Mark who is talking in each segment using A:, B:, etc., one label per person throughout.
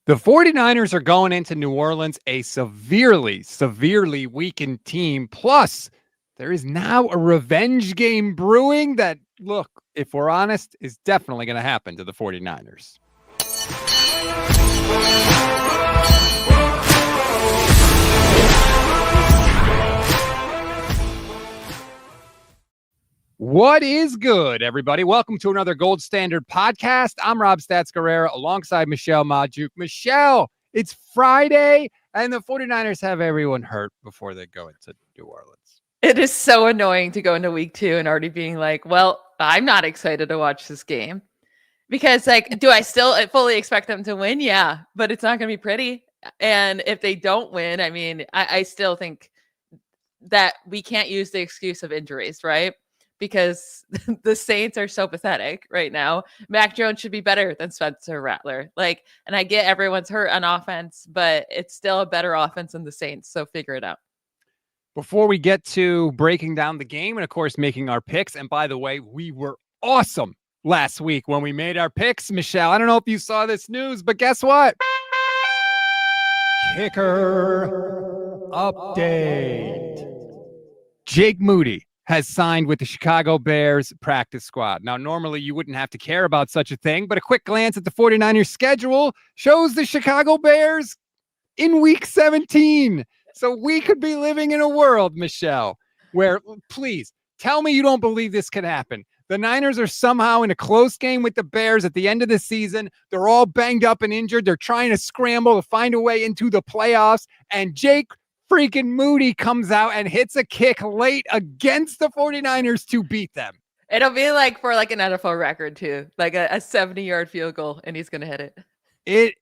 A: The 49ers are going into New Orleans, a severely weakened team. Plus, there is now a revenge game brewing that, look, if we're honest, is definitely going to happen to the 49ers. What is good, everybody? Welcome to another Gold Standard podcast. I'm Rob Stats Guerrera alongside Michelle Majuk. Michelle, it's Friday, and the 49ers have everyone hurt before they go into New Orleans.
B: It is so annoying to go into week 2 and already being like, well, I'm not excited to watch this game. Because, do I still fully expect them to win? Yeah, but it's not going to be pretty. And if they don't win, I mean, I still think that we can't use the excuse of injuries, right? Because the Saints are so pathetic right now. Mac Jones should be better than Spencer Rattler. And I get everyone's hurt on offense, but it's still a better offense than the Saints. So figure it out.
A: Before we get to breaking down the game and, of course, making our picks, and by the way, we were awesome last week when we made our picks, Michelle. I don't know if you saw this news, but guess what? Kicker update. Jake Moody has signed with the Chicago Bears practice squad. Now, normally you wouldn't have to care about such a thing, but a quick glance at the 49ers schedule shows the Chicago Bears in week 17. So we could be living in a world, Michelle, where, please, tell me you don't believe this could happen. The Niners are somehow in a close game with the Bears at the end of the season. They're all banged up and injured. They're trying to scramble to find a way into the playoffs, and Jake freaking Moody comes out and hits a kick late against the 49ers to beat them.
B: It'll be for an NFL record too, like a 70-yard field goal, and he's going to hit it.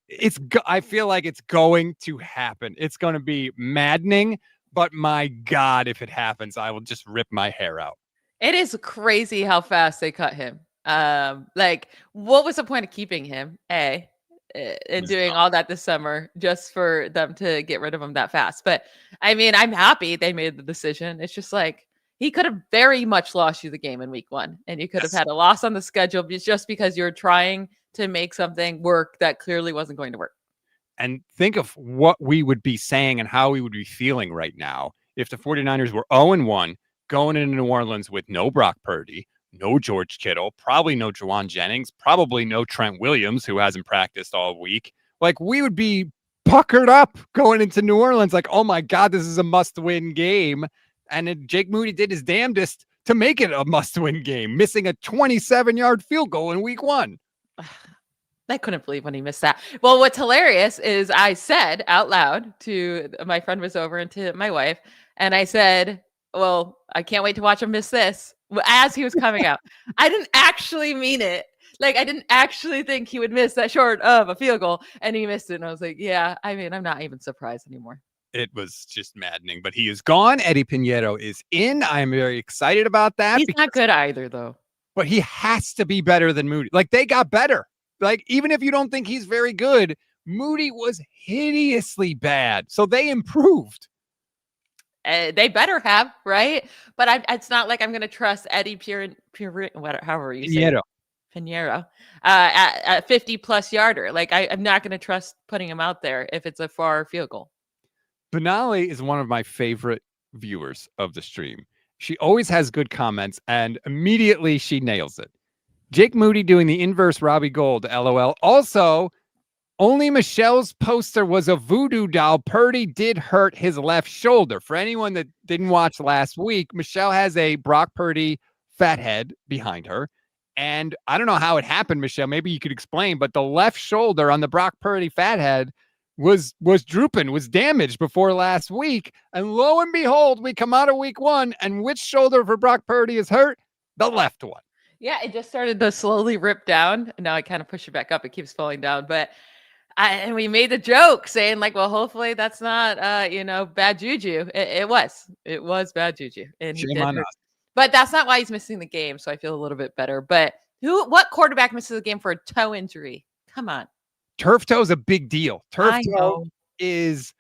A: I feel like it's going to happen. It's going to be maddening, but my God, if it happens, I will just rip my hair out.
B: It is crazy how fast they cut him. What was the point of keeping him? And doing all that this summer just for them to get rid of him that fast. But I mean, I'm happy they made the decision. It's just he could have very much lost you the game in week 1, and you could have had a loss on the schedule just because you're trying to make something work that clearly wasn't going to work.
A: And think of what we would be saying and how we would be feeling right now if the 49ers were 0-1 going into New Orleans with no Brock Purdy, no George Kittle, probably no Jauan Jennings, probably no Trent Williams, who hasn't practiced all week. We would be puckered up going into New Orleans oh my God, this is a must-win game. And Jake Moody did his damnedest to make it a must-win game, missing a 27-yard field goal in week 1.
B: I couldn't believe when he missed that. Well, what's hilarious is I said out loud to my friend was over and to my wife, and I said, well, I can't wait to watch him miss this. As he was coming out, I didn't actually mean it. I didn't actually think he would miss that short of a field goal, and he missed it. And I was like, yeah, I mean, I'm not even surprised anymore.
A: It was just maddening, but he is gone. Eddie Pineiro is in. I'm very excited about that.
B: He's not good either, though.
A: But he has to be better than Moody. They got better. Even if you don't think he's very good, Moody was hideously bad. So they improved.
B: They better have, right? But it's not like I'm going to trust Eddie however you say it. Pineiro at 50-plus yarder. I'm not going to trust putting him out there if it's a far field goal.
A: Benali is one of my favorite viewers of the stream. She always has good comments, and immediately she nails it. Jake Moody doing the inverse Robbie Gold, LOL. Also, only Michelle's poster was a voodoo doll. Purdy did hurt his left shoulder. For anyone that didn't watch last week, Michelle has a Brock Purdy fat head behind her. And I don't know how it happened, Michelle. Maybe you could explain, but the left shoulder on the Brock Purdy fat head was drooping, was damaged before last week. And lo and behold, we come out of week 1, and which shoulder for Brock Purdy is hurt? The left one.
B: Yeah, it just started to slowly rip down. And now I kind of push it back up. It keeps falling down. But and we made the joke saying well, hopefully that's not, bad juju. It was bad juju. And
A: Shame on us.
B: But that's not why he's missing the game. So I feel a little bit better. But what quarterback misses the game for a toe injury? Come on.
A: Turf toe is a big deal. Turf toe is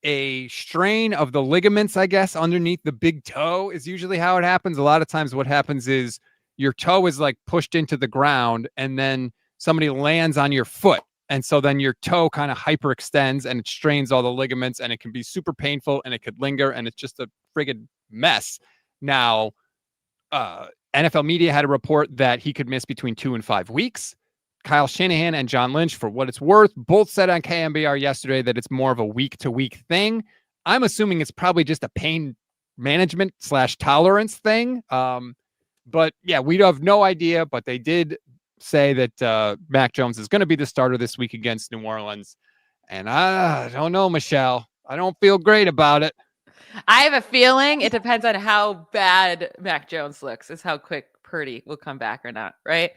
A: a strain of the ligaments, I guess, underneath the big toe is usually how it happens. A lot of times what happens is your toe is pushed into the ground, and then somebody lands on your foot And so then your toe kind of hyperextends and it strains all the ligaments and it can be super painful and it could linger and it's just a friggin' mess. Now, NFL media had a report that he could miss between 2 and 5 weeks. Kyle Shanahan and John Lynch, for what it's worth, both said on KMBR yesterday that it's more of a week-to-week thing. I'm assuming it's probably just a pain management / tolerance thing. But yeah, we have no idea, but they did say that Mac Jones is going to be the starter this week against New Orleans. And I don't know, Michelle. I don't feel great about it.
B: I have a feeling it depends on how bad Mac Jones looks, is how quick Purdy will come back or not, right?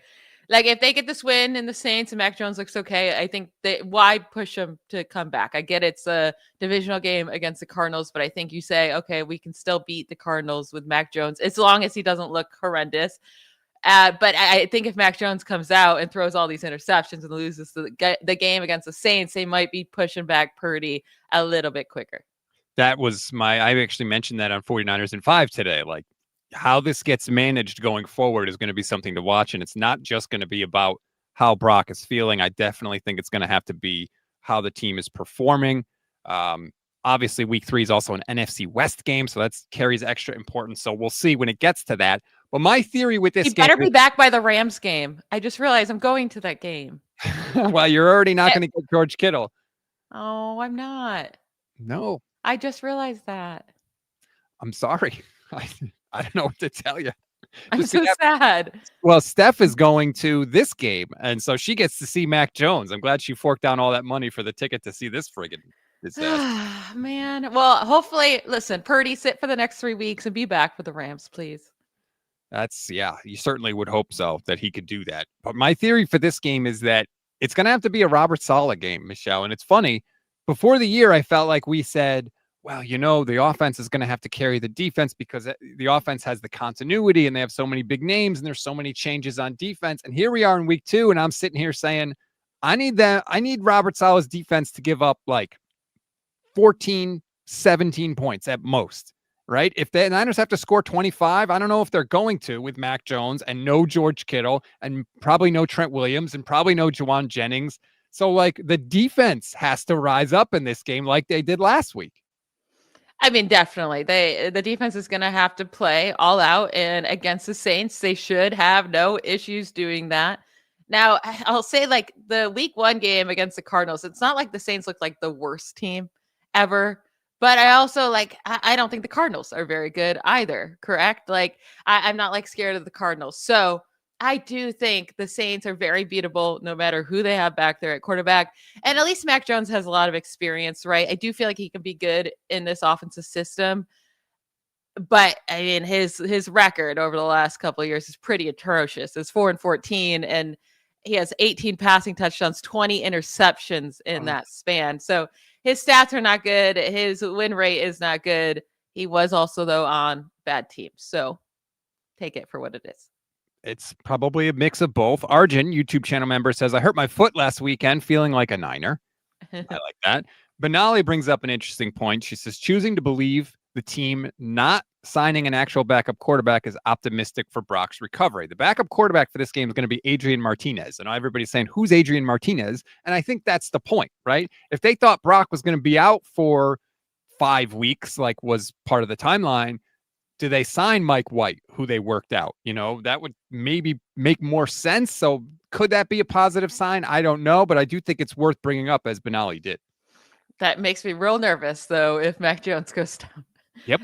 B: Like if they get this win in the Saints and Mac Jones looks okay, I think why push him to come back? I get it's a divisional game against the Cardinals, but I think you say, okay, we can still beat the Cardinals with Mac Jones as long as he doesn't look horrendous. But I think if Mac Jones comes out and throws all these interceptions and loses the game against the Saints, they might be pushing back Purdy a little bit quicker.
A: That was I actually mentioned that on 49ers in 5 today. Like, how this gets managed going forward is going to be something to watch. And it's not just going to be about how Brock is feeling. I definitely think it's going to have to be how the team is performing. Obviously, week 3 is also an NFC West game, so that carries extra importance. So we'll see when it gets to that. But my theory with this game...
B: You better be back by the Rams game. I just realized I'm going to that game.
A: Well, you're already not going to get George Kittle.
B: Oh, I'm not.
A: No.
B: I just realized that.
A: I'm sorry. I don't know what to tell you.
B: I'm so sad.
A: Well, Steph is going to this game, and so she gets to see Mac Jones. I'm glad she forked down all that money for the ticket to see this friggin' disaster.
B: Man. Well, hopefully, listen, Purdy, sit for the next 3 weeks and be back for the Rams, please.
A: You certainly would hope so, that he could do that. But my theory for this game is that it's going to have to be a Robert Saleh game, Michelle. And it's funny, before the year, I felt like we said, well, the offense is going to have to carry the defense because the offense has the continuity and they have so many big names and there's so many changes on defense. And here we are in week 2, and I'm sitting here saying, I need Robert Saleh's defense to give up like 14, 17 points at most, right? If the Niners have to score 25, I don't know if they're going to with Mac Jones and no George Kittle and probably no Trent Williams and probably no Jauan Jennings. So like the defense has to rise up in this game like they did last week.
B: I mean, definitely. The defense is going to have to play all out, and against the Saints, they should have no issues doing that. Now, I'll say like the week 1 game against the Cardinals, it's not like the Saints look like the worst team ever, but I also I don't think the Cardinals are very good either. Correct? Like I'm not like scared of the Cardinals. So I do think the Saints are very beatable no matter who they have back there at quarterback. And at least Mac Jones has a lot of experience, right? I do feel like he can be good in this offensive system. But I mean, his record over the last couple of years is pretty atrocious. It's 4-14, and he has 18 passing touchdowns, 20 interceptions in that span. So his stats are not good. His win rate is not good. He was also, though, on bad teams. So take it for what it is.
A: It's probably a mix of both. Arjun, YouTube channel member, says, I hurt my foot last weekend feeling like a Niner. I like that. Benali brings up an interesting point. She says, choosing to believe the team not signing an actual backup quarterback is optimistic for Brock's recovery. The backup quarterback for this game is going to be Adrian Martinez. And everybody's saying, who's Adrian Martinez? And I think that's the point, right? If they thought Brock was going to be out for 5 weeks, like was part of the timeline, do they sign Mike White, who they worked out? That would maybe make more sense. So could that be a positive sign? I don't know, but I do think it's worth bringing up, as Benali did.
B: That makes me real nervous, though, if Mac Jones goes down.
A: Yep.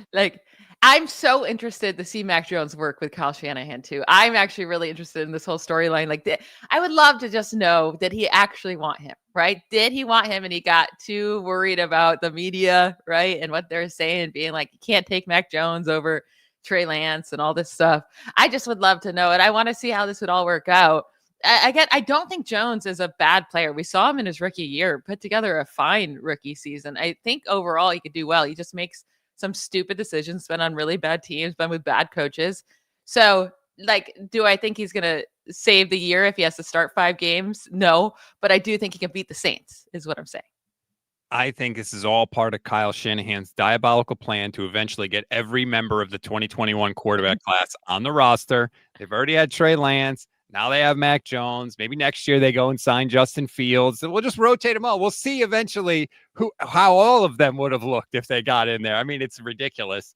B: I'm so interested to see Mac Jones work with Kyle Shanahan, too. I'm actually really interested in this whole storyline. I would love to just know, did he actually want him, right? Did he want him and he got too worried about the media, right? And what they're saying, being like, you can't take Mac Jones over Trey Lance and all this stuff. I just would love to know it. I want to see how this would all work out. I don't think Jones is a bad player. We saw him in his rookie year, put together a fine rookie season. I think overall he could do well. He just makes some stupid decisions, been on really bad teams, been with bad coaches. So, do I think he's going to save the year if he has to start 5 games? No, but I do think he can beat the Saints, is what I'm saying.
A: I think this is all part of Kyle Shanahan's diabolical plan to eventually get every member of the 2021 quarterback class on the roster. They've already had Trey Lance. Now they have Mac Jones. Maybe next year they go and sign Justin Fields. And we'll just rotate them all. We'll see eventually how all of them would have looked if they got in there. I mean, it's ridiculous.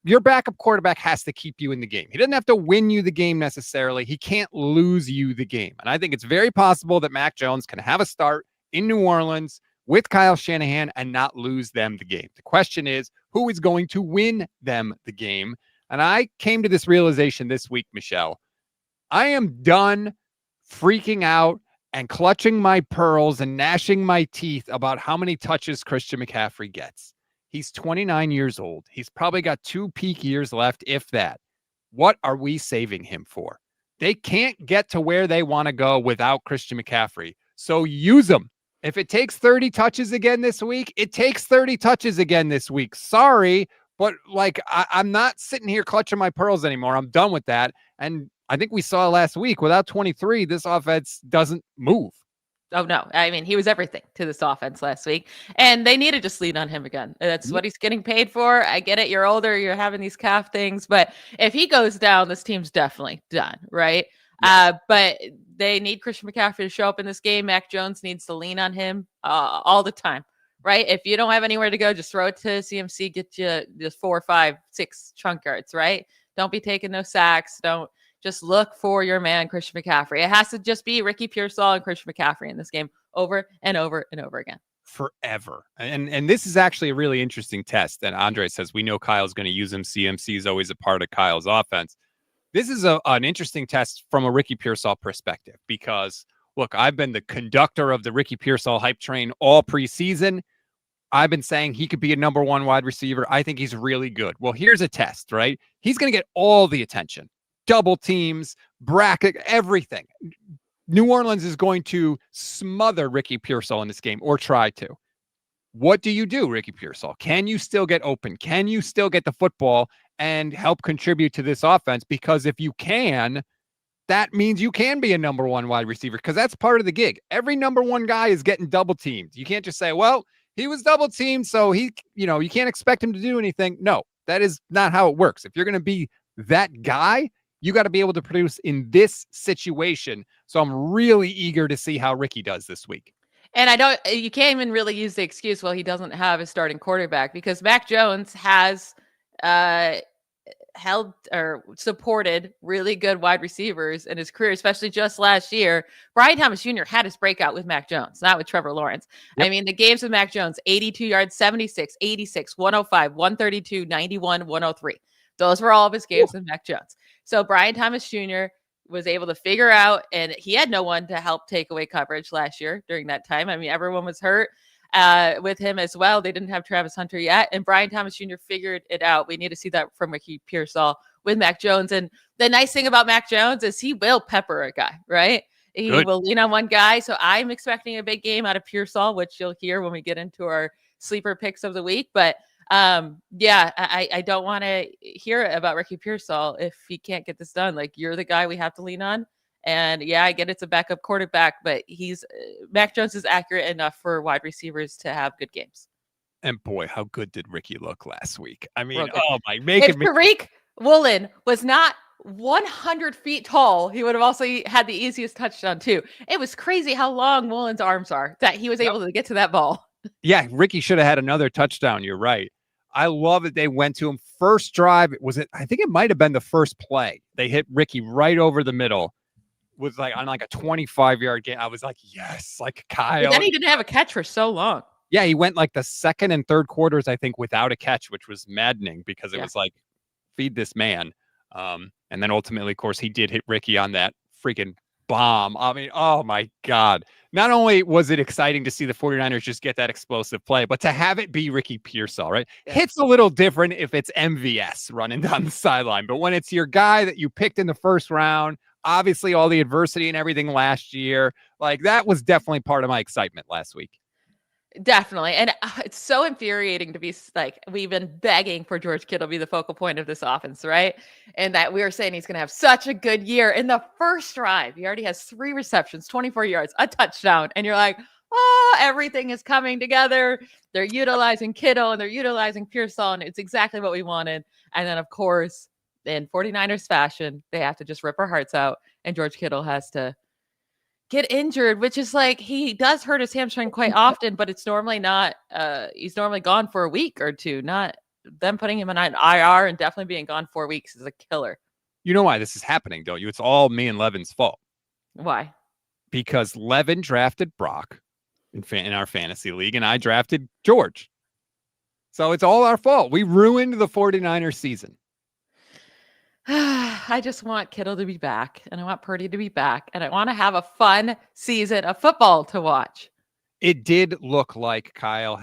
A: Your backup quarterback has to keep you in the game. He doesn't have to win you the game necessarily. He can't lose you the game. And I think it's very possible that Mac Jones can have a start in New Orleans with Kyle Shanahan and not lose them the game. The question is, who is going to win them the game? And I came to this realization this week, Michelle. I am done freaking out and clutching my pearls and gnashing my teeth about how many touches Christian McCaffrey gets. He's 29 years old. He's probably got 2 peak years left, if that. What are we saving him for? They can't get to where they want to go without Christian McCaffrey. So use him. If it takes 30 touches again this week, it takes 30 touches again this week. Sorry, but like I'm not sitting here clutching my pearls anymore. I'm done with that. And I think we saw last week, without 23, this offense doesn't move.
B: Oh, no. I mean, he was everything to this offense last week, and they need to just lean on him again. That's what he's getting paid for. I get it. You're older. You're having these calf things, but if he goes down, this team's definitely done, right? Yeah. But they need Christian McCaffrey to show up in this game. Mac Jones needs to lean on him all the time, right? If you don't have anywhere to go, just throw it to CMC, get you just 4, 5, 6 chunk yards, right? Don't be taking no sacks. Don't. Just look for your man, Christian McCaffrey. It has to just be Ricky Pearsall and Christian McCaffrey in this game over and over and over again.
A: Forever. And this is actually a really interesting test. And Andre says, we know Kyle's going to use him. CMC is always a part of Kyle's offense. This is an interesting test from a Ricky Pearsall perspective because, look, I've been the conductor of the Ricky Pearsall hype train all preseason. I've been saying he could be a number 1 wide receiver. I think he's really good. Well, here's a test, right? He's going to get all the attention. Double teams, bracket, everything. New Orleans is going to smother Ricky Pearsall in this game or try to. What do you do, Ricky Pearsall? Can you still get open? Can you still get the football and help contribute to this offense? Because if you can, that means you can be a number 1 wide receiver because that's part of the gig. Every number 1 guy is getting double teamed. You can't just say, well, he was double teamed, so you can't expect him to do anything. No, that is not how it works. If you're going to be that guy, you got to be able to produce in this situation. So I'm really eager to see how Ricky does this week.
B: And you can't even really use the excuse, well, he doesn't have a starting quarterback because Mac Jones has held or supported really good wide receivers in his career, especially just last year. Brian Thomas Jr. had his breakout with Mac Jones, not with Trevor Lawrence. Yep. I mean, the games with Mac Jones, 82 yards, 76, 86, 105, 132, 91, 103. Those were all of his games with Mac Jones. So Brian Thomas Jr. was able to figure out, and he had no one to help take away coverage last year during that time. I mean, everyone was hurt with him as well. They didn't have Travis Hunter yet, and Brian Thomas Jr. figured it out. We need to see that from Ricky Pearsall with Mac Jones. And the nice thing about Mac Jones is he will pepper a guy, right? He will lean on one guy. So I'm expecting a big game out of Pearsall, which you'll hear when we get into our sleeper picks of the week. But I don't want to hear about Ricky Pearsall if he can't get this done. Like, you're the guy we have to lean on. And yeah, I get it's a backup quarterback, but Mac Jones is accurate enough for wide receivers to have good games.
A: And boy, how good did Ricky look last week? I mean,
B: if Tariq Woolen was not 100 feet tall, he would have also had the easiest touchdown too. It was crazy how long Woolen's arms are that he was able to get to that ball.
A: Yeah, Ricky should have had another touchdown. You're right. I love that they went to him first drive. I think it might have been the first play. They hit Ricky right over the middle with on a 25-yard gain. I was like, yes, like Kyle.
B: But then he didn't have a catch for so long.
A: Yeah, he went the second and third quarters, I think, without a catch, which was maddening because it was feed this man. And then ultimately, of course, he did hit Ricky on that freaking bomb. I mean, oh my God. Not only was it exciting to see the 49ers just get that explosive play, but to have it be Ricky Pearsall, right? Yeah. Hits a little different if it's MVS running down the sideline. But when it's your guy that you picked in the first round, obviously all the adversity and everything last year, that was definitely part of my excitement last week.
B: Definitely. And it's so infuriating to be we've been begging for George Kittle to be the focal point of this offense, right? And that we were saying he's going to have such a good year. In the first drive, he already has 3 receptions, 24 yards, a touchdown. And you're like, oh, everything is coming together. They're utilizing Kittle and they're utilizing Pearsall, and it's exactly what we wanted. And then, of course, in 49ers fashion, they have to just rip our hearts out and George Kittle has to get injured, which is like, he does hurt his hamstring quite often, but it's normally not, he's normally gone for a week or two, not them putting him on an IR and definitely being gone 4 weeks is a killer.
A: You know why this is happening, don't you? It's all me and Levin's fault.
B: Why?
A: Because Levin drafted Brock in our fantasy league, and I drafted George. So it's all our fault. We ruined the 49ers season.
B: I just want Kittle to be back, and I want Purdy to be back, and I want to have a fun season of football to watch.
A: It did look like Kyle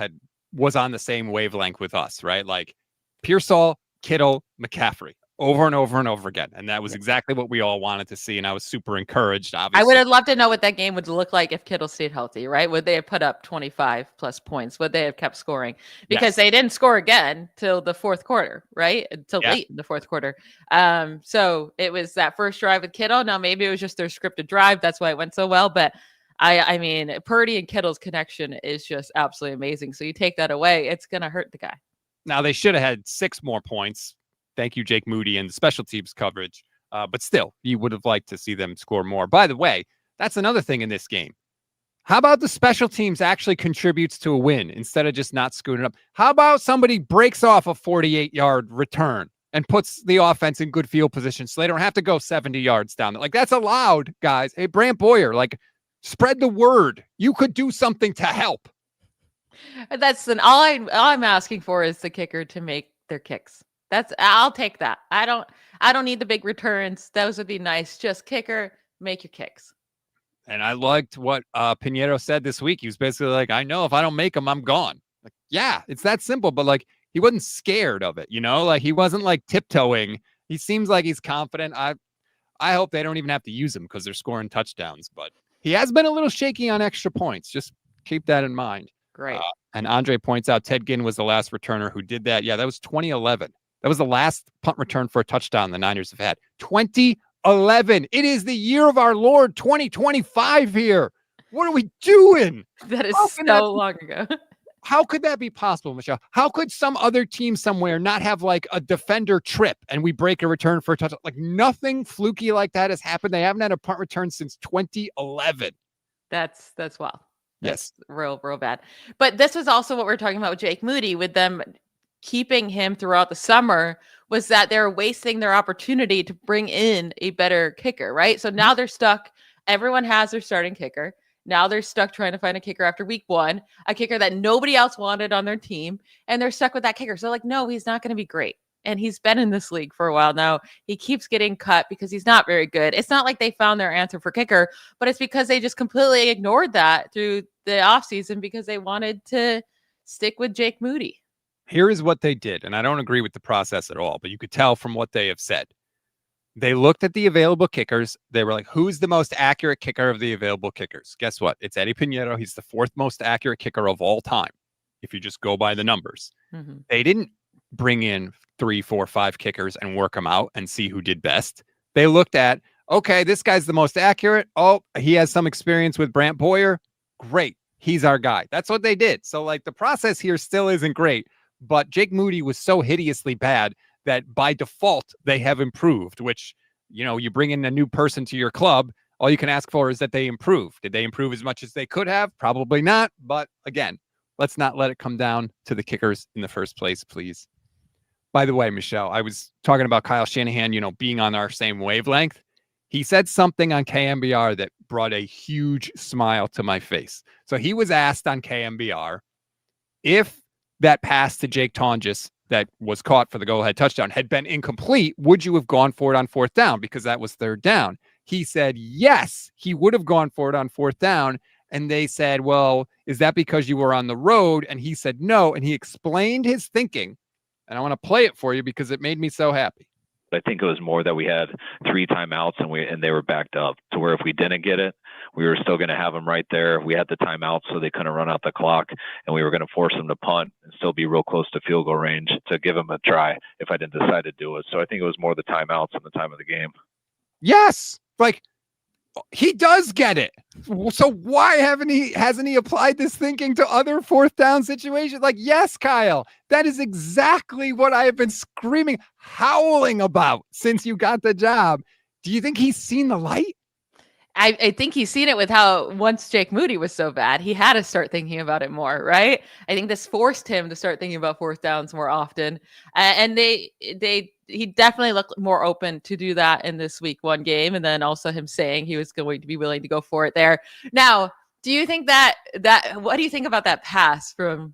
A: was on the same wavelength with us, right? Like Pearsall, Kittle, McCaffrey over and over and over again. And that was exactly what we all wanted to see. And I was super encouraged, obviously.
B: I would have loved to know what that game would look like if Kittle stayed healthy, right? Would they have put up 25 plus points? Would they have kept scoring? Because they didn't score again till the fourth quarter, right? Until late in the fourth quarter. So it was that first drive with Kittle. Now, maybe it was just their scripted drive. That's why it went so well. But I mean, Purdy and Kittle's connection is just absolutely amazing. So you take that away, it's going to hurt the guy.
A: Now, they should have had 6 more points. Thank you, Jake Moody, and the special teams coverage. But still, you would have liked to see them score more. By the way, that's another thing in this game. How about the special teams actually contributes to a win instead of just not screwing it up? How about somebody breaks off a 48-yard return and puts the offense in good field position so they don't have to go 70 yards down there? Like, that's allowed, guys. Hey, Brant Boyer, like, spread the word. You could do something to help.
B: That's all I'm asking for is the kicker to make their kicks. I'll take that. I don't need the big returns. Those would be nice. Just kicker, make your kicks.
A: And I liked what Pineiro said this week. He was basically like, I know if I don't make them, I'm gone. Like, yeah, it's that simple. But like, he wasn't scared of it, you know? Like, he wasn't like tiptoeing. He seems like he's confident. I hope they don't even have to use him because they're scoring touchdowns. But he has been a little shaky on extra points. Just keep that in mind.
B: Great.
A: And Andre points out Ted Ginn was the last returner who did that. Yeah, that was 2011. That was the last punt return for a touchdown the Niners have had. 2011. It is the year of our Lord 2025 here. What are we doing?
B: That is so long ago.
A: How could that be possible, Michelle? How could some other team somewhere not have like a defender trip and we break a return for a touchdown? Like, nothing fluky like that has happened. They haven't had a punt return since 2011.
B: That's wild.
A: Yes.
B: Real bad. But this was also what we're talking about with Jake Moody, with them keeping him throughout the summer, was that they're wasting their opportunity to bring in a better kicker, right? So now they're stuck. Everyone has their starting kicker. Now they're stuck trying to find a kicker after week 1, a kicker that nobody else wanted on their team, and they're stuck with that kicker. So like, no, he's not going to be great. And he's been in this league for a while now. He keeps getting cut because he's not very good. It's not like they found their answer for kicker, but it's because they just completely ignored that through the offseason because they wanted to stick with Jake Moody.
A: Here is what they did, and I don't agree with the process at all, but you could tell from what they have said. They looked at the available kickers. They were like, who's the most accurate kicker of the available kickers? Guess what? It's Eddie Pineiro. He's the 4th most accurate kicker of all time, if you just go by the numbers. Mm-hmm. They didn't bring in 3, 4, 5 kickers and work them out and see who did best. They looked at, okay, this guy's the most accurate. Oh, he has some experience with Brant Boyer. Great. He's our guy. That's what they did. So like, the process here still isn't great. But Jake Moody was so hideously bad that by default, they have improved, which, you know, you bring in a new person to your club, all you can ask for is that they improve. Did they improve as much as they could have? Probably not. But again, let's not let it come down to the kickers in the first place, please. By the way, Michelle, I was talking about Kyle Shanahan, you know, being on our same wavelength. He said something on KMBR that brought a huge smile to my face. So he was asked on KMBR if that pass to Jake Tonjes that was caught for the go-ahead touchdown had been incomplete, would you have gone for it on 4th down? Because that was 3rd down. He said, yes, he would have gone for it on 4th down. And they said, well, is that because you were on the road? And he said, no. And he explained his thinking. And I want to play it for you because it made me so happy.
C: I think it was more that we had 3 timeouts and they were backed up to where if we didn't get it, we were still going to have them right there. We had the timeout so they couldn't run out the clock, and we were going to force them to punt and still be real close to field goal range to give them a try if I didn't decide to do it. So I think it was more the timeouts and the time of the game.
A: Yes. Like, he does get it. So why hasn't he applied this thinking to other 4th down situations? Like, yes, Kyle, that is exactly what I have been screaming, howling about since you got the job. Do you think he's seen the light?
B: I think he's seen it with how once Jake Moody was so bad, he had to start thinking about it more, right? I think this forced him to start thinking about fourth downs more often, and he definitely looked more open to do that in this week 1 game, and then also him saying he was going to be willing to go for it there. Now, do you think that what do you think about that pass from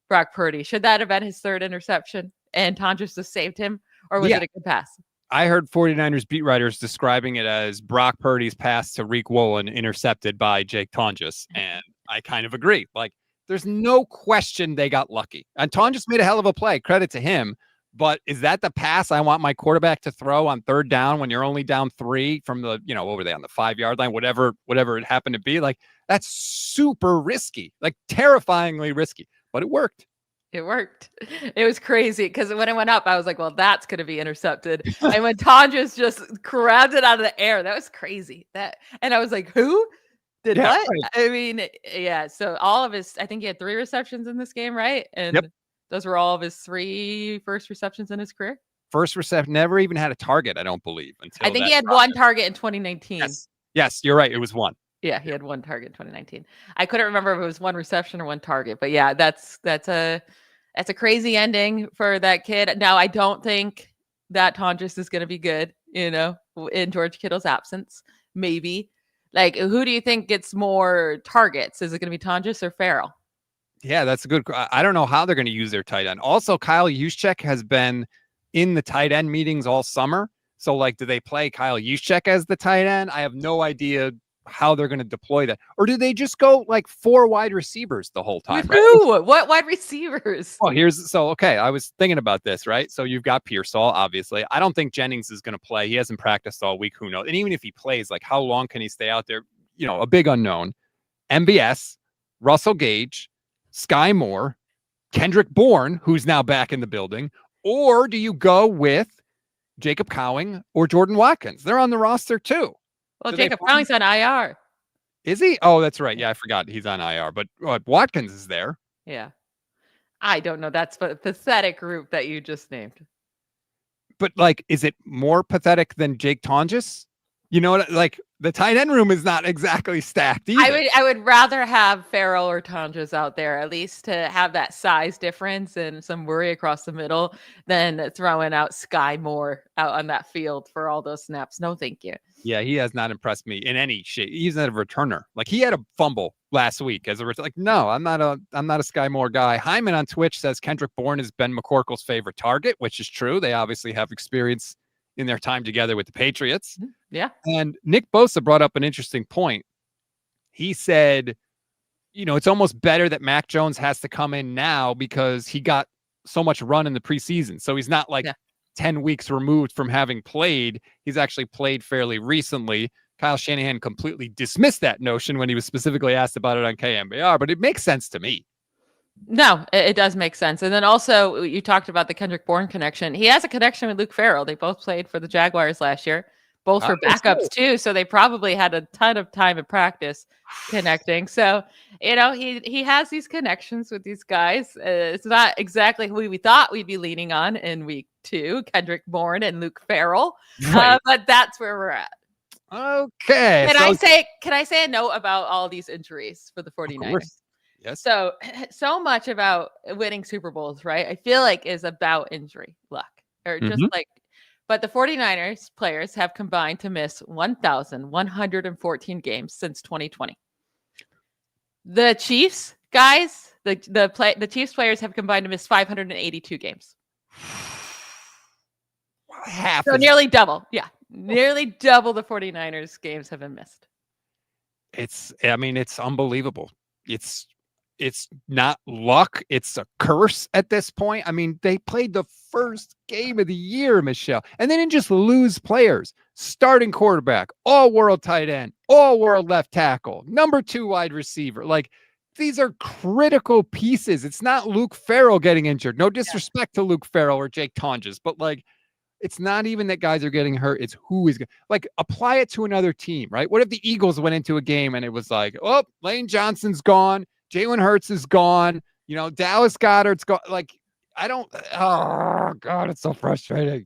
B: Brock Purdy? Should that have been his 3rd interception and Tonjes just saved him, or was it a good pass?
A: I heard 49ers beat writers describing it as Brock Purdy's pass to Reek Woolen intercepted by Jake Tonjes, and I kind of agree. Like, there's no question they got lucky. And Tonjes made a hell of a play. Credit to him. But is that the pass I want my quarterback to throw on 3rd down when you're only down 3 from the, what were they on the 5-yard line, whatever it happened to be? Like, that's super risky, like terrifyingly risky, but it worked.
B: It worked. It was crazy because when it went up, I was like, well, that's going to be intercepted. And when Tonjes just grabbed it out of the air, that was crazy. And I was like, who did what? Right. I mean, yeah. So all of his, I think he had 3 receptions in this game, right? And those were all of his 3 first receptions in his career.
A: First reception, never even had a target, I don't believe. Until
B: I think he had 1 target in 2019.
A: Yes, you're right. It was 1.
B: Yeah, he had 1 target in 2019. I couldn't remember if it was 1 reception or 1 target, but yeah, that's a crazy ending for that kid. Now, I don't think that Tonjes is going to be good, in George Kittle's absence. Maybe. Like, who do you think gets more targets? Is it going to be Tonjes or Farrell?
A: Yeah, that's a good. I don't know how they're going to use their tight end. Also, Kyle Juszczyk has been in the tight end meetings all summer. So, like, do they play Kyle Juszczyk as the tight end? I have no idea how they're going to deploy that. Or do they just go like 4 wide receivers the whole time?
B: Right? What wide receivers?
A: Well, okay. I was thinking about this, right? So you've got Pearsall, obviously. I don't think Jennings is going to play. He hasn't practiced all week. Who knows? And even if he plays, like, how long can he stay out there? A big unknown. MBS, Russell Gage, Sky Moore, Kendrick Bourne, who's now back in the building. Or do you go with Jacob Cowing or Jordan Watkins? They're on the roster too.
B: Well, Jacob Cowing's on IR.
A: Is he? Oh, that's right. Yeah, I forgot he's on IR. But Watkins is there.
B: Yeah. I don't know. That's a pathetic group that you just named.
A: But, like, is it more pathetic than Jake Tonjes? You know what? Like, the tight end room is not exactly stacked either.
B: I would rather have Farrell or Tonjes out there, at least to have that size difference and some worry across the middle, than throwing out Sky Moore out on that field for all those snaps. No, thank you.
A: Yeah, he has not impressed me in any shape. He's not a returner. Like, he had a fumble last week as a return. Like, no, I'm not a Sky Moore guy. Hyman on Twitch says Kendrick Bourne is Ben McCorkle's favorite target, which is true. They obviously have experience in their time together with the Patriots.
B: Yeah.
A: And Nick Bosa brought up an interesting point. He said, it's almost better that Mac Jones has to come in now because he got so much run in the preseason. So he's not like 10 weeks removed from having played. He's actually played fairly recently. Kyle Shanahan completely dismissed that notion when he was specifically asked about it on KMBR, but it makes sense to me.
B: No, it does make sense. And then also, you talked about the Kendrick Bourne connection. He has a connection with Luke Farrell. They both played for the Jaguars last year. Both were backups too, so they probably had a ton of time in practice connecting. So, he has these connections with these guys. It's not exactly who we thought we'd be leaning on in week 2, Kendrick Bourne and Luke Farrell, right. But that's where we're at.
A: Okay.
B: Can I say a note about all these injuries for the 49ers?
A: Yes.
B: So much about winning Super Bowls, right? I feel like is about injury luck or just but the 49ers players have combined to miss 1,114 games since 2020. The Chiefs guys, the Chiefs players have combined to miss 582 games.
A: Half.
B: So nearly double. Yeah. Nearly double the 49ers games have been missed.
A: It's unbelievable. It's not luck. It's a curse at this point. I mean, they played the first game of the year, Michelle, and they didn't just lose players. Starting quarterback, all-world tight end, all-world left tackle, number 2 wide receiver. Like, these are critical pieces. It's not Luke Farrell getting injured. No disrespect to Luke Farrell or Jake Tonjes, but, like, it's not even that guys are getting hurt. It's who is like, apply it to another team, right? What if the Eagles went into a game and it was like, oh, Lane Johnson's gone. Jalen Hurts is gone. Dallas Goedert's gone. Like, oh God, it's so frustrating.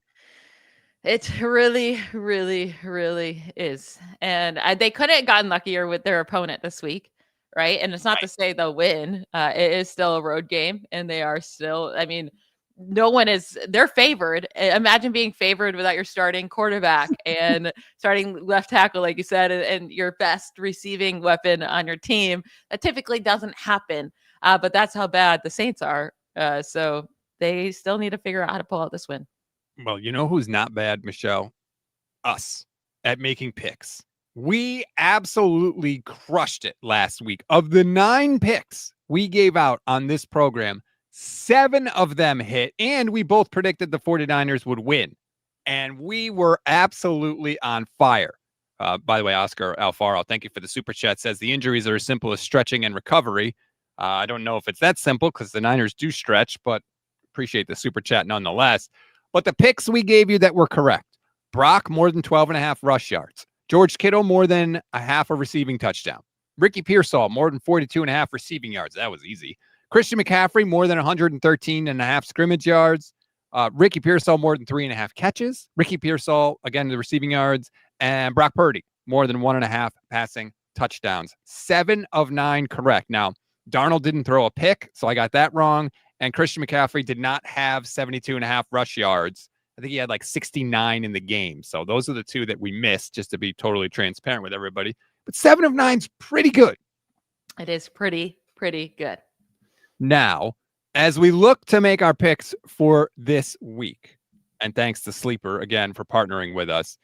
B: It really, really, really is. And they couldn't have gotten luckier with their opponent this week, right? And it's not to say they'll win. It is still a road game, and they are still, I mean, no one is, they're favored. Imagine being favored without your starting quarterback and starting left tackle, like you said, and your best receiving weapon on your team. That typically doesn't happen. But that's how bad the Saints are. So they still need to figure out how to pull out this win.
A: Well, you know who's not bad, Michelle? Us at making picks. We absolutely crushed it last week. Of the 9 picks we gave out on this program, 7 of them hit, and we both predicted the 49ers would win. And we were absolutely on fire. By the way, Oscar Alfaro, thank you for the super chat, says the injuries are as simple as stretching and recovery. I don't know if it's that simple because the Niners do stretch, but appreciate the super chat nonetheless. But the picks we gave you that were correct: Brock, more than 12.5 rush yards. George Kittle, more than a half a receiving touchdown. Ricky Pearsall, more than 42.5 receiving yards. That was easy. Christian McCaffrey, more than 113.5 scrimmage yards. Ricky Pearsall, more than 3.5 catches. Ricky Pearsall, again, the receiving yards. And Brock Purdy, more than 1.5 passing touchdowns. 7 of 9 correct. Now, Darnold didn't throw a pick, so I got that wrong. And Christian McCaffrey did not have 72.5 rush yards. I think he had like 69 in the game. So those are the 2 that we missed, just to be totally transparent with everybody. But 7 of 9's pretty good.
B: It is pretty good.
A: Now, as we look to make our picks for this week, and thanks to Sleeper again for partnering with us,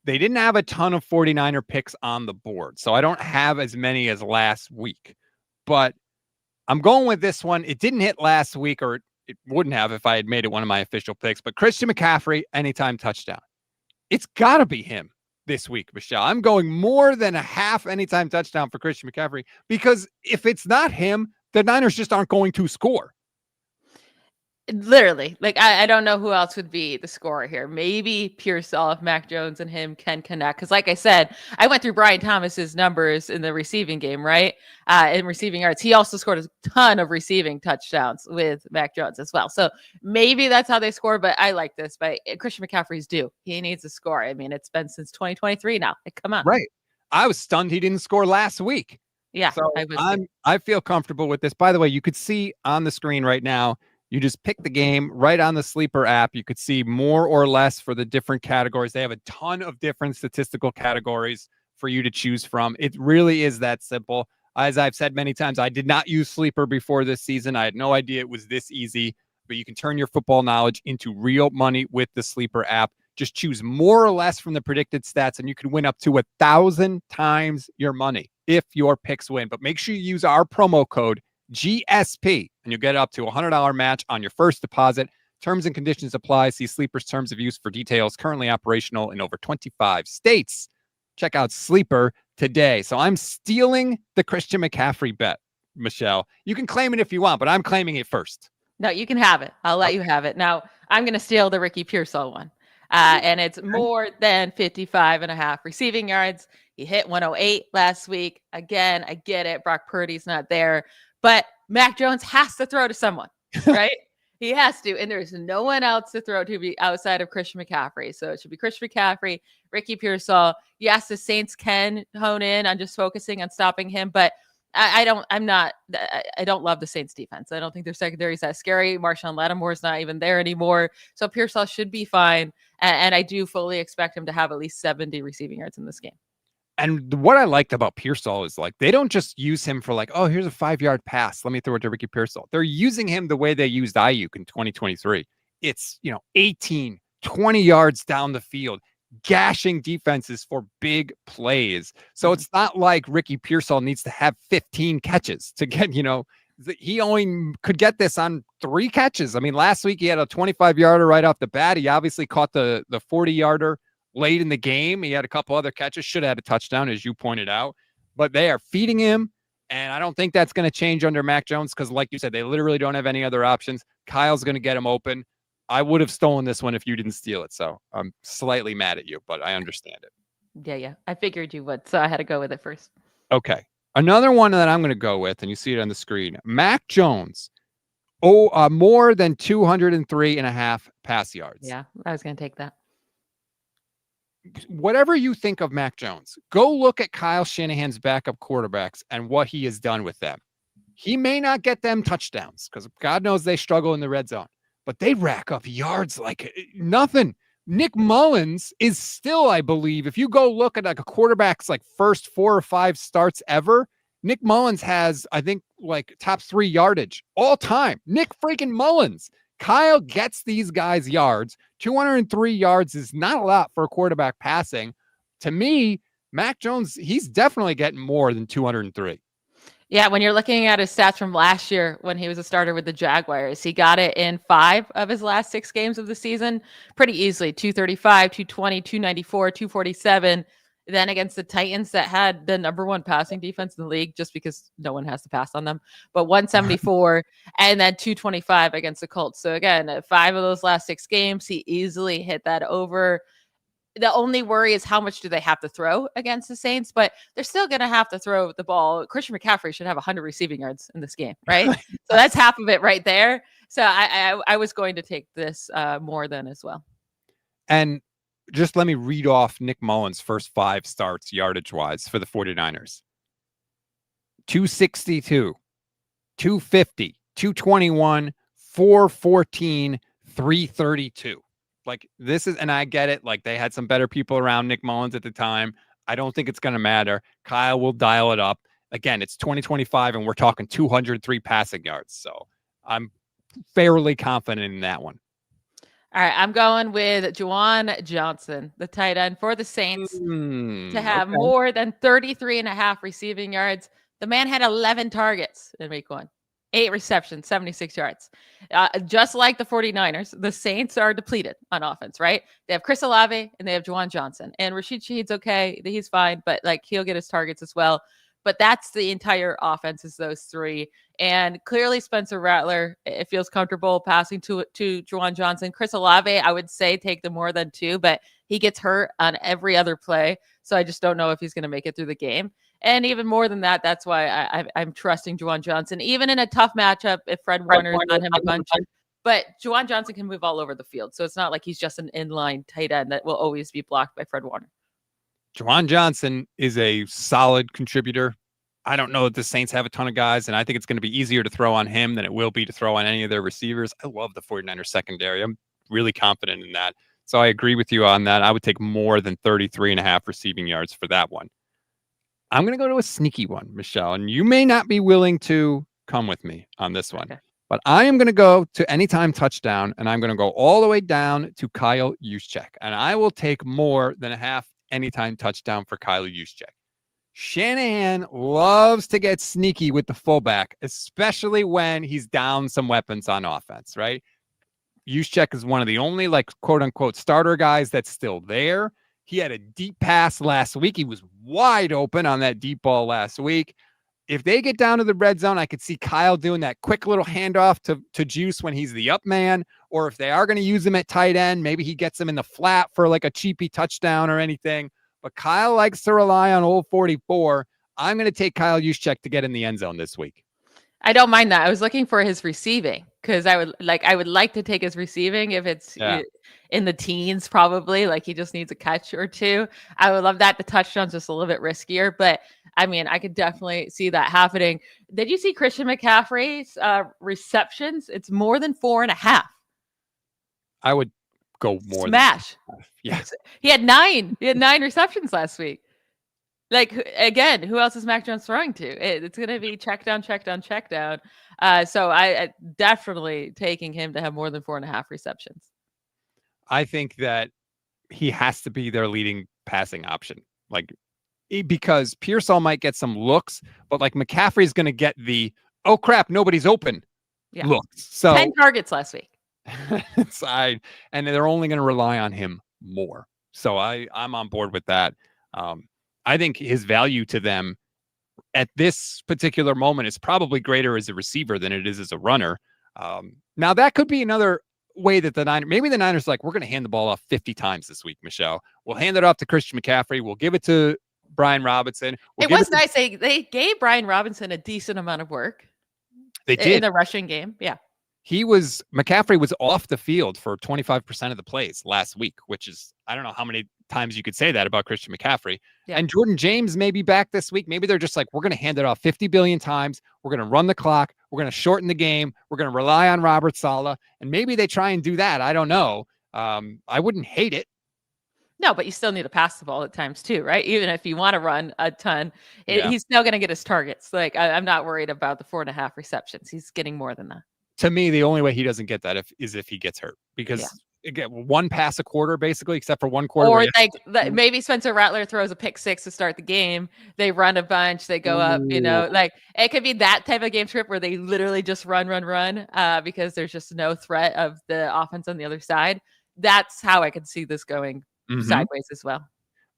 A: they didn't have a ton of 49er picks on the board. So I don't have as many as last week. But I'm going with this one. It didn't hit last week, or it wouldn't have if I had made it one of my official picks. But Christian McCaffrey, anytime touchdown. It's got to be him this week, Michelle. I'm going more than a half anytime touchdown for Christian McCaffrey, because if it's not him, the Niners just aren't going to score.
B: Literally, like I don't know who else would be the scorer here. Maybe Pearsall if Mac Jones and him can connect. Because like I said, I went through Brian Thomas's numbers in the receiving game, right? In receiving yards. He also scored a ton of receiving touchdowns with Mac Jones as well. So maybe that's how they score, but I like this. But Christian McCaffrey's due. He needs to score. I mean, it's been since 2023 now. Like, come on.
A: Right. I was stunned he didn't score last week.
B: Yeah.
A: So I feel comfortable with this. By the way, you could see on the screen right now, you just pick the game right on the Sleeper app. You could see more or less for the different categories. They have a ton of different statistical categories for you to choose from. It really is that simple. As I've said many times, I did not use Sleeper before this season. I had no idea it was this easy, but you can turn your football knowledge into real money with the Sleeper app. Just choose more or less from the predicted stats, and you can win up to 1,000 times your money if your picks win. But make sure you use our promo code GSP, and you'll get up to a $100 match on your first deposit. Terms and conditions apply. See Sleeper's terms of use for details. Currently operational in over 25 states. Check out Sleeper today. So I'm stealing the Christian McCaffrey bet, Michelle. You can claim it if you want, but I'm claiming it first.
B: No, you can have it. I'll let you have it. Now, I'm going to steal the Ricky Pearsall one. And it's more than 55.5 receiving yards. He hit 108 last week. Again, I get it. Brock Purdy's not there. But Mac Jones has to throw to someone, right? He has to. And there's no one else to throw to be outside of Christian McCaffrey. So it should be Christian McCaffrey, Ricky Pearsall. Yes, the Saints can hone in on just focusing on stopping him. But I don't love the Saints defense. I don't think their secondary is that scary. Marshawn Lattimore's not even there anymore. So Pearsall should be fine. And I do fully expect him to have at least 70 receiving yards in this game.
A: And what I liked about Pearsall is like, they don't just use him for like, oh, here's a 5-yard pass. Let me throw it to Ricky Pearsall. They're using him the way they used Ayuk in 2023. It's, 18, 20 yards down the field, gashing defenses for big plays. So it's not like Ricky Pearsall needs to have 15 catches to get, he only could get this on 3 catches. I mean, last week he had a 25-yarder right off the bat. He obviously caught the 40-yarder late in the game. He had a couple other catches, should have had a touchdown, as you pointed out, but they are feeding him. And I don't think that's going to change under Mac Jones, because like you said, they literally don't have any other options. Kyle's going to get him open. I would have stolen this one if you didn't steal it. So I'm slightly mad at you, but I understand it.
B: Yeah. I figured you would. So I had to go with it first.
A: Okay. Another one that I'm going to go with, and you see it on the screen, Mac Jones. More than 203.5 pass yards.
B: Yeah, I was going to take that.
A: whatever you think of Mac Jones, go look at Kyle Shanahan's backup quarterbacks and what he has done with them. He may not get them touchdowns because God knows they struggle in the red zone, but they rack up yards like nothing. Nick Mullins is still, I believe, if you go look at like a quarterback's like first 4 or 5 starts ever, Nick Mullins has, I think, like top 3 yardage all time. Nick freaking Mullins. Kyle gets these guys yards. 203 yards is not a lot for a quarterback passing. To me, Mac Jones, he's definitely getting more than 203.
B: Yeah, when you're looking at his stats from last year when he was a starter with the Jaguars, he got it in 5 of his last 6 games of the season pretty easily. 235, 220, 294, 247. Then against the Titans that had the number 1 passing defense in the league just because no one has to pass on them, but 174 and then 225 against the Colts. So again, 5 of those last 6 games, he easily hit that over. The only worry is how much do they have to throw against the Saints, but they're still going to have to throw the ball. Christian McCaffrey should have 100 receiving yards in this game, right? So that's half of it right there. So I was going to take this more than as well.
A: And just let me read off Nick Mullins' first 5 starts yardage-wise for the 49ers. 262, 250, 221, 414, 332. Like this is, and I get it. Like they had some better people around Nick Mullins at the time. I don't think it's going to matter. Kyle will dial it up. Again, it's 2025 and we're talking 203 passing yards. So I'm fairly confident in that one.
B: All right. I'm going with Jauan Johnson, the tight end for the Saints, to have more than 33.5 receiving yards. The man had 11 targets in week 1. 8 receptions, 76 yards. Just like the 49ers, the Saints are depleted on offense, right? They have Chris Olave and they have Jauan Johnson. And Rashid Shaheed's okay. He's fine, but like he'll get his targets as well. But that's the entire offense is those 3. And clearly Spencer Rattler, it feels comfortable passing to Jauan Johnson. Chris Olave, I would say take the more than 2, but he gets hurt on every other play. So I just don't know if he's going to make it through the game. And even more than that, that's why I'm trusting Jauan Johnson, even in a tough matchup if Fred Warner's on him a bunch. But Jauan Johnson can move all over the field. So it's not like he's just an inline tight end that will always be blocked by Fred Warner.
A: Jauan Johnson is a solid contributor. I don't know that the Saints have a ton of guys, and I think it's going to be easier to throw on him than it will be to throw on any of their receivers. I love the 49ers secondary. I'm really confident in that. So I agree with you on that. I would take more than 33.5 receiving yards for that one. I'm going to go to a sneaky one, Michelle, and you may not be willing to come with me on this one, but I am going to go to anytime touchdown, and I'm going to go all the way down to Kyle Juszczyk, and I will take more than a half anytime touchdown for Kyle Juszczyk. Shanahan loves to get sneaky with the fullback, especially when he's down some weapons on offense, right? Juszczyk is one of the only, like, quote-unquote starter guys that's still there. He had a deep pass last week. He was wide open on that deep ball last week. If they get down to the red zone, I could see Kyle doing that quick little handoff to Juice when he's the up man, or if they are going to use him at tight end, maybe he gets him in the flat for like a cheapy touchdown or anything. But Kyle likes to rely on old 44. I'm going to take Kyle Juszczyk to get in the end zone this week.
B: I don't mind that. I was looking for his receiving because I would like to take his receiving if it's in the teens, probably. Like he just needs a catch or 2. I would love that. The touchdown's just a little bit riskier, but I mean, I could definitely see that happening. Did you see Christian McCaffrey's receptions? It's more than 4.5. I
A: would go more.
B: Smash.
A: Yeah.
B: He had 9. He had 9 receptions last week. Like, again, who else is Mac Jones throwing to? It's going to be check down. So I definitely taking him to have more than 4.5 receptions.
A: I think that he has to be their leading passing option. Like, because Pearsall might get some looks, but like McCaffrey's going to get the, oh crap, nobody's open looks. So
B: 10 targets last week.
A: And they're only going to rely on him more. So I'm on board with that. I think his value to them at this particular moment is probably greater as a receiver than it is as a runner. Now that could be another way that the Niners like, we're going to hand the ball off 50 times this week, Michelle. We'll hand it off to Christian McCaffrey. We'll give it to Brian Robinson.
B: It was nice. They gave Brian Robinson a decent amount of work.
A: They did
B: in the rushing game. Yeah.
A: McCaffrey was off the field for 25% of the plays last week, which is, I don't know how many times you could say that about Christian McCaffrey.
B: Yeah.
A: And Jordan James may be back this week. Maybe they're just like, we're going to hand it off 50 billion times. We're going to run the clock. We're going to shorten the game. We're going to rely on Robert Saleh. And maybe they try and do that. I don't know. I wouldn't hate it.
B: No, but you still need to pass the ball at times too, right? Even if you want to run a ton,
A: Yeah.
B: he's still going to get his targets. Like I'm not worried about the 4.5 receptions. He's getting more than that.
A: To me, the only way he doesn't get that is if he gets hurt, because again, one pass a quarter basically, except for one quarter.
B: Or like maybe Spencer Rattler throws a pick 6 to start the game. They run a bunch. They go up. Like it could be that type of game script where they literally just run, because there's just no threat of the offense on the other side. That's how I could see this going sideways as well.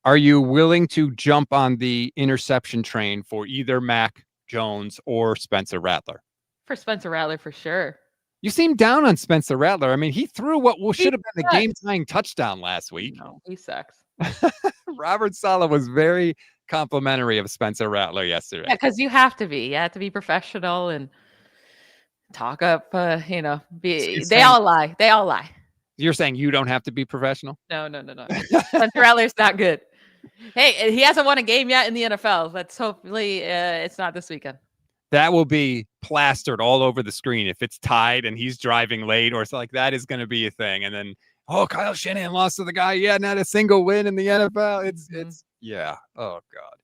A: Are you willing to jump on the interception train for either Mac Jones or Spencer Rattler?
B: For Spencer Rattler, for sure.
A: You seem down on Spencer Rattler. I mean, he threw what should have been the game-tying touchdown last week.
B: No, he sucks.
A: Robert Saleh was very complimentary of Spencer Rattler yesterday.
B: Yeah, because you have to be. You have to be professional and talk up. They all lie. They all lie.
A: You're saying you don't have to be professional?
B: No. Spencer Rattler's not good. Hey, he hasn't won a game yet in the NFL. Let's hopefully it's not this weekend.
A: That will be plastered all over the screen if it's tied and he's driving late or something like that is going to be a thing. And then, Kyle Shanahan lost to the guy. Yeah, not a single win in the NFL. It's yeah. Oh God.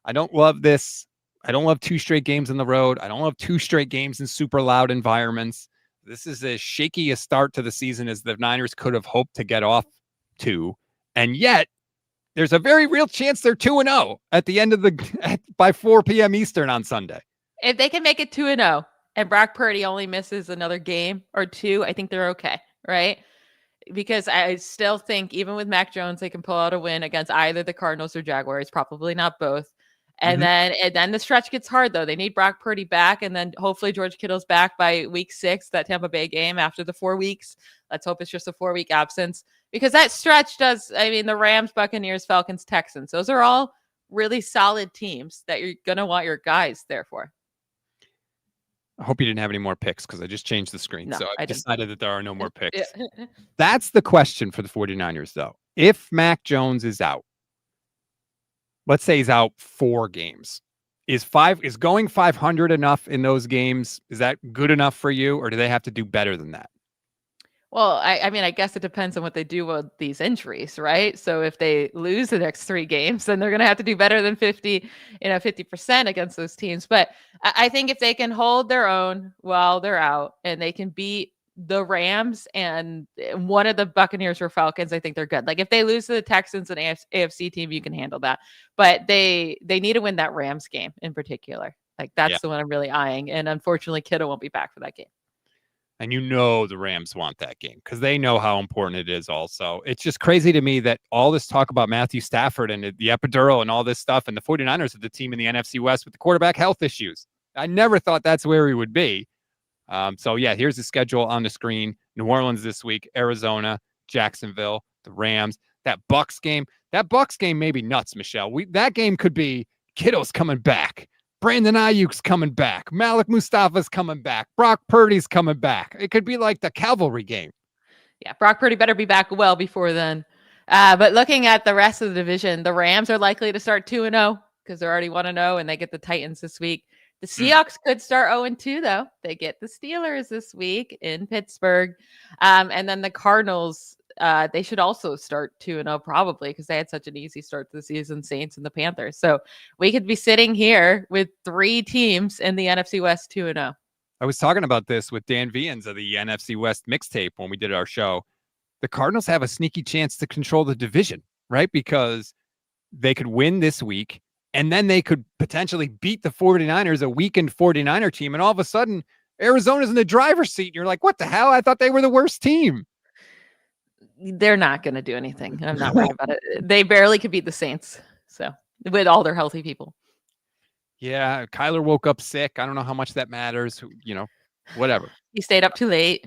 A: I don't love this. I don't love 2 straight games on the road. I don't love 2 straight games in super loud environments. This is as shaky a start to the season as the Niners could have hoped to get off to. And yet there's a very real chance they're 2-0 at the end of by 4 p.m. Eastern on Sunday.
B: If they can make it 2-0 and Brock Purdy only misses another game or 2, I think they're okay, right? Because I still think even with Mac Jones, they can pull out a win against either the Cardinals or Jaguars, probably not both. And then the stretch gets hard, though. They need Brock Purdy back, and then hopefully George Kittle's back by week 6, that Tampa Bay game after the 4 weeks. Let's hope it's just a 4-week absence, because that stretch the Rams, Buccaneers, Falcons, Texans, those are all really solid teams that you're going to want your guys there for.
A: I hope you didn't have any more picks because I just changed the screen.
B: No,
A: so I decided that there are no more picks.
B: Yeah.
A: That's the question for the 49ers, though. If Mac Jones is out, let's say he's out 4 games, is going 500 enough in those games? Is that good enough for you, or do they have to do better than that?
B: Well, I guess it depends on what they do with these injuries, right? So if they lose the next 3 games, then they're going to have to do better than 50% against those teams. But I think if they can hold their own while they're out and they can beat the Rams and one of the Buccaneers or Falcons, I think they're good. Like if they lose to the Texans and AFC team, you can handle that. But they need to win that Rams game in particular. Like that's the one I'm really eyeing. And unfortunately, Kittle won't be back for that game.
A: And the Rams want that game because they know how important it is also. It's just crazy to me that all this talk about Matthew Stafford and the epidural and all this stuff, and the 49ers are the team in the NFC West with the quarterback health issues. I never thought that's where we would be. Here's the schedule on the screen. New Orleans this week, Arizona, Jacksonville, the Rams. That Bucs game may be nuts, Michelle. That game could be Kittle's coming back. Brandon Ayuk's coming back. Malik Mustafa's coming back. Brock Purdy's coming back. It could be like the cavalry game.
B: Yeah, Brock Purdy better be back well before then. But looking at the rest of the division, the Rams are likely to start 2-0 because they're already 1-0 and they get the Titans this week. The Seahawks could start 0-2, though. They get the Steelers this week in Pittsburgh. And then the Cardinals, they should also start 2-0 probably because they had such an easy start to the season, Saints and the Panthers. So we could be sitting here with 3 teams in the NFC West 2-0.
A: I was talking about this with Dan Vians of the NFC West mixtape when we did our show. The Cardinals have a sneaky chance to control the division, right? Because they could win this week, and then they could potentially beat the 49ers, a weakened 49er team, and all of a sudden, Arizona's in the driver's seat, and you're like, what the hell? I thought they were the worst team.
B: They're not going to do anything. I'm not worried about it. They barely could beat the Saints, so with all their healthy people.
A: Yeah, Kyler woke up sick. I don't know how much that matters. Whatever.
B: He stayed up too late,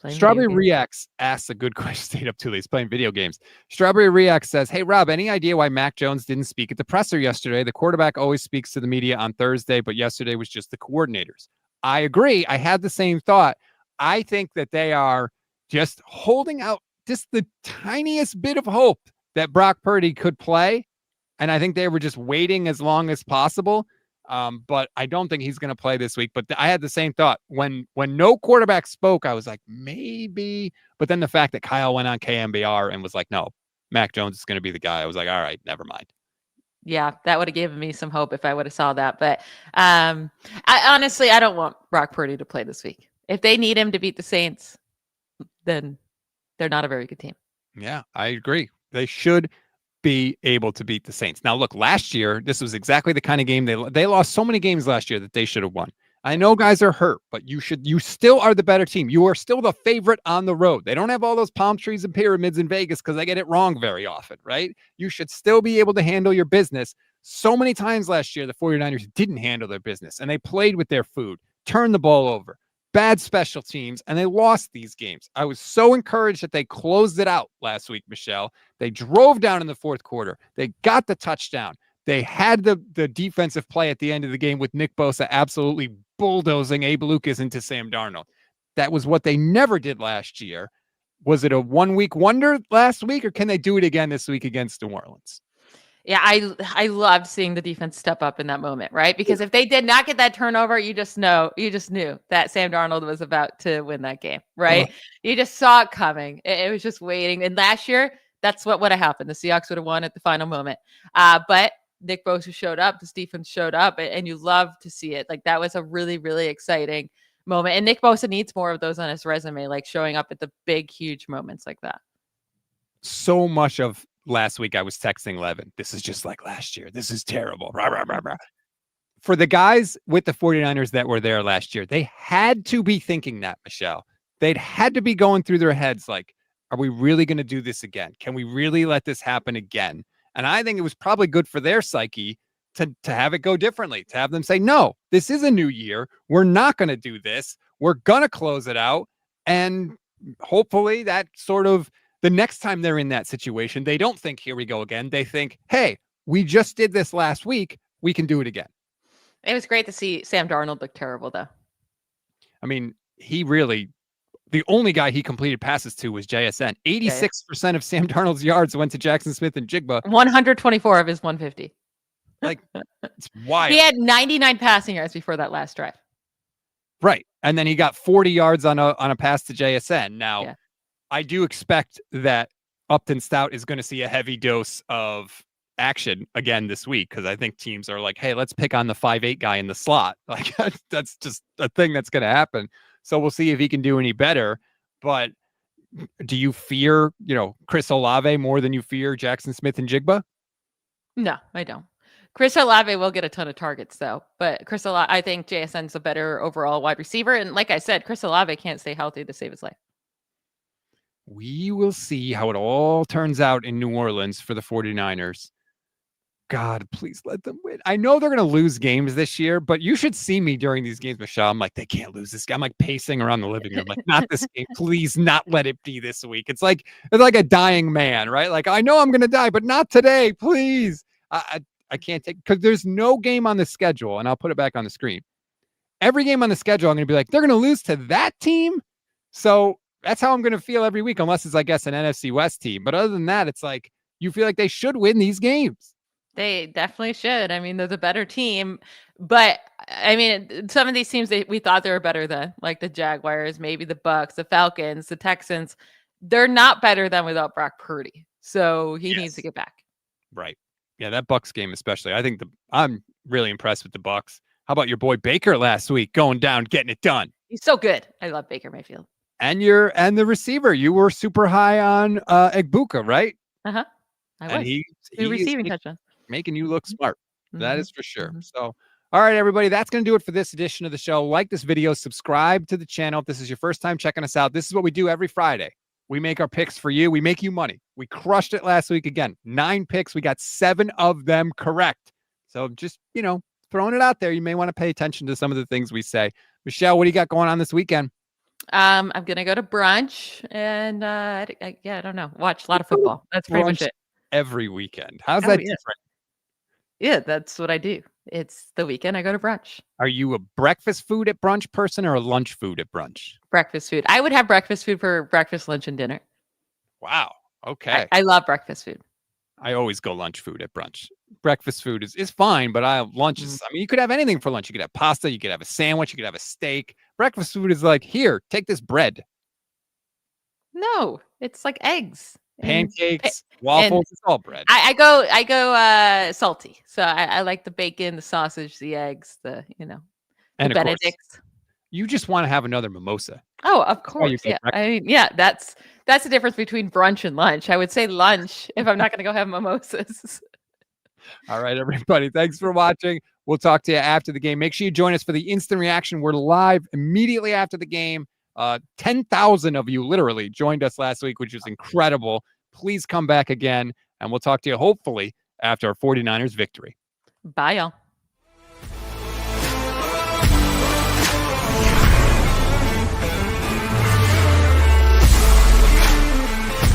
A: Strawberry Reacts asks a good question. Stayed up too late. He's playing video games. Strawberry Reacts says, hey, Rob, any idea why Mac Jones didn't speak at the presser yesterday? The quarterback always speaks to the media on Thursday, but yesterday was just the coordinators. I agree. I had the same thought. I think that they are just holding out just the tiniest bit of hope that Brock Purdy could play. And I think they were just waiting as long as possible. But I don't think he's going to play this week. But I had the same thought when no quarterback spoke. I was like, maybe. But then the fact that Kyle went on KMBR and was like, no, Mac Jones is going to be the guy. I was like, all right, never mind.
B: Yeah, that would have given me some hope if I would have saw that. But I honestly, I don't want Brock Purdy to play this week. If they need him to beat the Saints, then they're not a very good team.
A: Yeah, I agree. They should be able to beat the Saints. Now, look, last year, this was exactly the kind of game they lost so many games last year that they should have won. I know guys are hurt, but you still are the better team. You are still the favorite on the road. They don't have all those palm trees and pyramids in Vegas because they get it wrong very often, right? You should still be able to handle your business. So many times last year, the 49ers didn't handle their business and they played with their food, turned the ball over, bad special teams, and they lost these games. I was so encouraged that they closed it out last week, Michelle. They drove down in the fourth quarter. They got the touchdown. They had the defensive play at the end of the game with Nick Bosa absolutely bulldozing Abe Lucas into Sam Darnold. That was what they never did last year. Was it a 1 week wonder last week, or can they do it again this week against New Orleans?
B: Yeah, I loved seeing the defense step up in that moment, right? Because if they did not get that turnover, you just knew that Sam Darnold was about to win that game, right? You just saw it coming. It was just waiting. And last year, that's what would have happened. The Seahawks would have won at the final moment. But Nick Bosa showed up, this defense showed up, and you love to see it. Like, that was a really, really exciting moment. And Nick Bosa needs more of those on his resume, like showing up at the big, huge moments like that.
A: So much of last week I was texting Levin, this is just like last year. This is terrible. Rah, rah, rah, rah. For the guys with the 49ers that were there last year, they had to be thinking that, Michelle. They'd had to be going through their heads like, are we really going to do this again? Can we really let this happen again? And I think it was probably good for their psyche to have it go differently, to have them say, no, this is a new year. We're not going to do this. We're going to close it out. And hopefully that sort of, the next time they're in that situation, they don't think, here we go again. They think, hey, we just did this last week. We can do it again.
B: It was great to see Sam Darnold look terrible, though.
A: I mean, the only guy he completed passes to was JSN. 86% of Sam Darnold's yards went to Jackson Smith and Jigba.
B: 124 of his 150.
A: Like, it's wild.
B: He had 99 passing yards before that last drive.
A: Right. And then he got 40 yards on a pass to JSN. Now, I do expect that Upton Stout is going to see a heavy dose of action again this week, because I think teams are like, hey, let's pick on the 5'8" guy in the slot. Like, that's just a thing that's going to happen. So we'll see if he can do any better. But do you fear, Chris Olave more than you fear Jackson Smith and Jigba?
B: No, I don't. Chris Olave will get a ton of targets, though. But I think JSN's a better overall wide receiver. And like I said, Chris Olave can't stay healthy to save his life.
A: We will see how it all turns out in New Orleans for the 49ers. God, please let them win. I know they're going to lose games this year, but you should see me during these games, Michelle. I'm like, they can't lose this game. I'm like pacing around the living room. Like, not this game. Please not let it be this week. It's like a dying man, right? Like, I know I'm going to die, but not today. Please. I can't take, because there's no game on the schedule, and I'll put it back on the screen. Every game on the schedule, I'm going to be like, they're going to lose to that team. So that's how I'm going to feel every week, unless it's, I guess, an NFC West team. But other than that, it's like, you feel like they should win these games.
B: They definitely should. I mean, they're the better team. But, I mean, some of these teams we thought they were better than, like the Jaguars, maybe the Bucks, the Falcons, the Texans. They're not better than without Brock Purdy. So he needs to get back.
A: Right. Yeah, that Bucks game especially. I think I'm really impressed with the Bucks. How about your boy Baker last week going down, getting it done?
B: He's so good. I love Baker Mayfield.
A: And the receiver, you were super high on Egbuka, right?
B: Uh-huh. I was.
A: He
B: receiving touchdown.
A: Making you look smart. That is for sure. So, all right, everybody, that's going to do it for this edition of the show. Like this video, subscribe to the channel. If this is your first time checking us out, this is what we do every Friday. We make our picks for you. We make you money. We crushed it last week again. 9 picks. We got 7 of them correct. So just, throwing it out there. You may want to pay attention to some of the things we say. Michelle, what do you got going on this weekend?
B: I'm going to go to brunch and, I don't know. Watch a lot of football. That's pretty much it.
A: Every weekend. How's that different?
B: Yeah, that's what I do. It's the weekend. I go to brunch.
A: Are you a breakfast food at brunch person or a lunch food at brunch?
B: Breakfast food. I would have breakfast food for breakfast, lunch, and dinner.
A: Wow. Okay.
B: I love breakfast food.
A: I always go lunch food at brunch. Breakfast food is fine, but lunch is, I mean, you could have anything for lunch. You could have pasta, you could have a sandwich, you could have a steak. Breakfast food is like, here, take this bread.
B: No, it's like eggs.
A: Pancakes, waffles, it's all bread.
B: I go salty. So I like the bacon, the sausage, the eggs, the
A: And of
B: Benedicts.
A: course, you just want to have another mimosa.
B: Oh, of
A: why you
B: course.
A: go
B: Yeah.
A: breakfast.
B: I mean, yeah, that's the difference between brunch and lunch. I would say lunch if I'm not going to go have mimosas.
A: All right, everybody. Thanks for watching. We'll talk to you after the game. Make sure you join us for the instant reaction. We're live immediately after the game. 10,000 of you literally joined us last week, which is incredible. Please come back again, and we'll talk to you hopefully after our 49ers victory.
B: Bye, y'all.